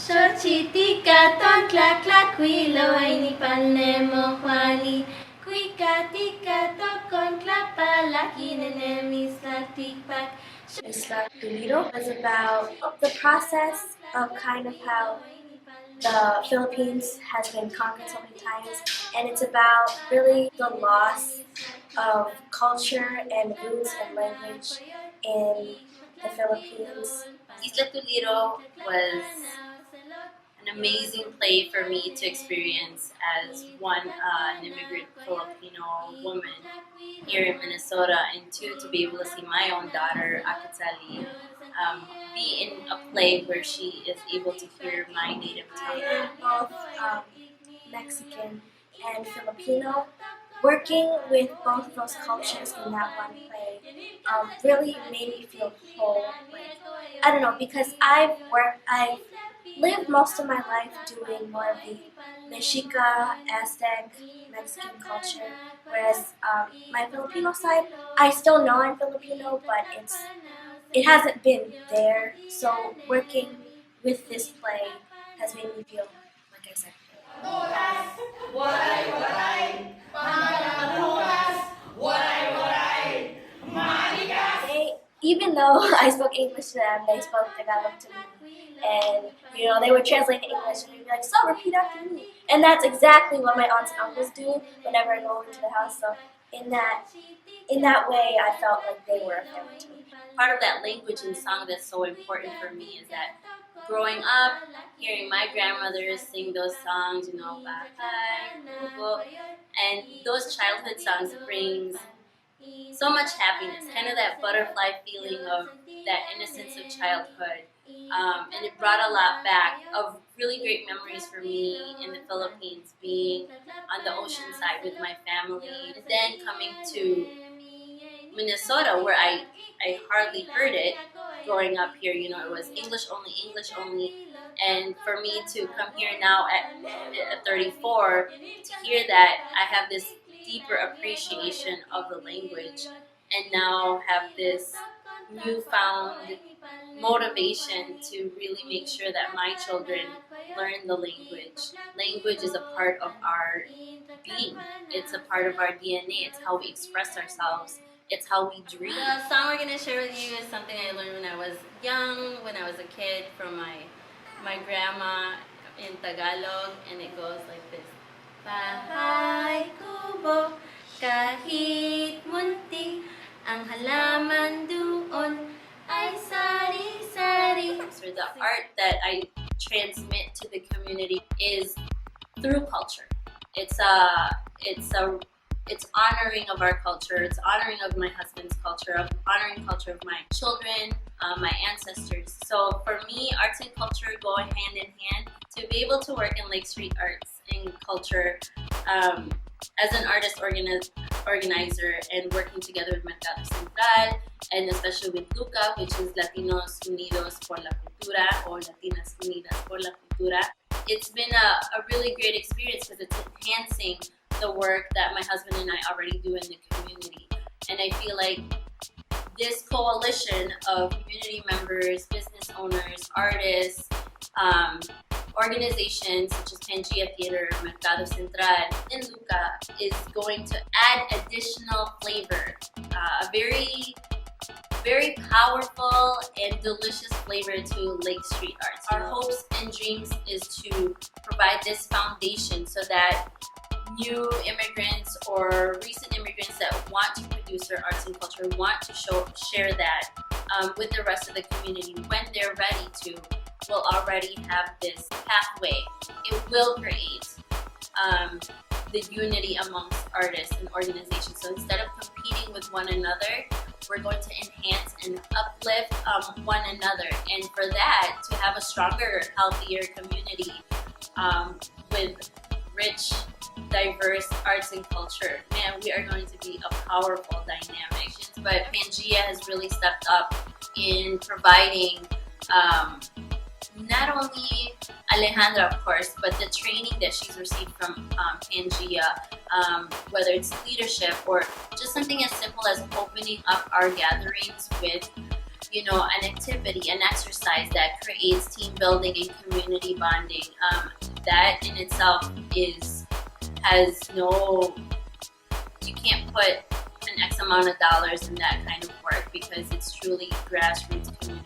Xochitica tontla tlacuilo ainipalnemo juali. Cuicatica tocontla palaquinenemis tlaticpac. Isla Toledo is about the process of kind of how the Philippines has been conquered so many times, and it's about really the loss of culture and roots and language in the Philippines. Isla Toledo was an amazing play for me to experience as an immigrant Filipino woman here in Minnesota, and two, to be able to see my own daughter, Atquetzali, be in a play where she is able to hear my native tongue. Both Mexican and Filipino, working with both of those cultures in that one play really made me feel whole. I don't know, because I've lived most of my life doing more of the Mexica, Aztec, Mexican culture, whereas my Filipino side, I still know I'm Filipino, but it hasn't been there. So working with this play has made me feel, like I said, even though I spoke English to them, they spoke Tagalog to me. And, they would translate to English and they'd be like, so repeat after me. And that's exactly what my aunts and uncles do whenever I go over to the house. So in that way, I felt like they were a family to me. Part of that language and song that's so important for me is that growing up, hearing my grandmothers sing those songs, Bakay, Kubo, and those childhood songs brings so much happiness, kind of that butterfly feeling of that innocence of childhood. And it brought a lot back of really great memories for me in the Philippines, being on the ocean side with my family, and then coming to Minnesota, where I hardly heard it growing up here. It was English only, and for me to come here now at 34 to hear that I have this deeper appreciation of the language, and now have this newfound motivation to really make sure that my children learn the language. Language is a part of our being. It's a part of our DNA. It's how we express ourselves. It's how we dream. The song we're going to share with you is something I learned when I was young, when I was a kid, from my grandma in Tagalog, and it goes like this. Bahay kubo, kahit munti, ang halaman doon ay sari-sari. So the art that I transmit to the community is through culture. It's honoring of our culture. It's honoring of my husband's culture, honoring culture of my children, my ancestors. So for me, arts and culture go hand in hand. To be able to work in Lake Street Arts and Culture as an artist organizer and working together with Mercado Central, and especially with Luca, which is Latinos Unidos por la Cultura, or Latinas Unidas por la Cultura. It's been a really great experience because it's enhancing the work that my husband and I already do in the community. And I feel like this coalition of community members, business owners, artists, organizations such as Pangea Theater, Mercado Central, and Luca is going to add additional flavor, a very, very powerful and delicious flavor to Lake Street Arts. Our hopes and dreams is to provide this foundation so that new immigrants or recent immigrants that want to produce their arts and culture, want to share that with the rest of the community, when they're ready to, will already have this pathway. It will create the unity amongst artists and organizations. So instead of competing with one another, we're going to enhance and uplift one another. And for that, to have a stronger, healthier community with rich, diverse arts and culture, man, we are going to be a powerful dynamic. But Pangea has really stepped up in providing not only Alejandra, of course, but the training that she's received from Pangea, whether it's leadership or just something as simple as opening up our gatherings with an activity, an exercise that creates team building and community bonding, that in itself has no, you can't put an X amount of dollars in that kind of work, because it's truly grassroots community